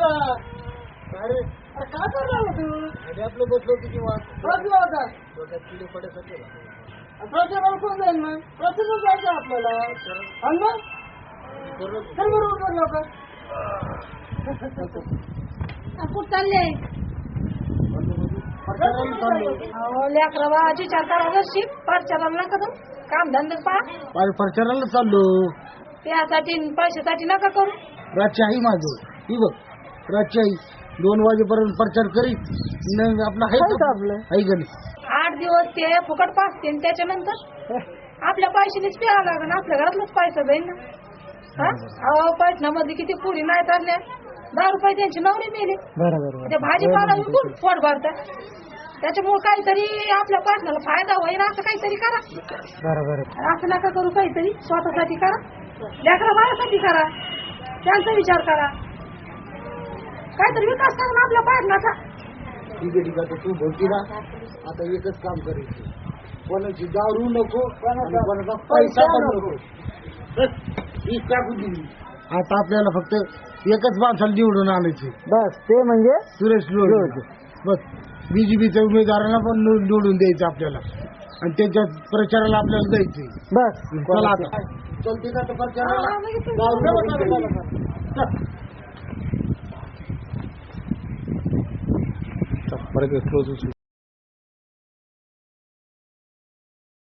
दादा अरे अरे काय करणार तू अरे आपलं बसलो होती किंवा बसला होता डोक्यात किलो पडायसाठी प्रचाराला कोण जाईल मग प्रचाराला जायचं आपल्याला आणि मग चल बरं उतर लवकर कुठं चालले लेकरा बाळाची विचार करायला शिक प्रचाराला नका तू काम धंदे पहा प्रचाराला चाललो त्यासाठी पैशासाठी नका करू रातची आई माझं ही बघ रातची आई 2 वाजेपर्यंत प्रचार करीत मग आपलं आहे गणित 8 दिवस ते फुकट पाचते आणि त्याच्यानंतर आपल्या पैशानेच प्यावं लागेल आपल्या घरातलंच पैसा जाईल ना हा अहो पैठणामध्ये किती पुरी नाही चालल्या 10 रुपये त्यांची नवरी मेली बरोबर ते भाजीपाला विकून पोट भरतात त्याच्यामुळे काहीतरी आपल्या पाटणाला फायदा होईल असं काहीतरी करा बरोबर असं नका करू काहीतरी स्वतःसाठी करा लेकरा बाळासाठी करा त्यांचा विचार करा काहीतरी विकास करा ना आपल्या पाटणाचा ठीक आहे तू भरती ना आता एकच काम करायचं कोणाची दारू नको कोणाचा पैसा पण नको आता आपल्याला फक्त एकच माणसाला निवडून आणायचे बस ते म्हणजे सुरेश लोढे बस बीजेपीच्या उमेदवारांना पण निवडून द्यायचं आपल्याला आणि त्यांच्या प्रचाराला आपल्याला जायचंय बस चला आता चलते का प्रचाराला परत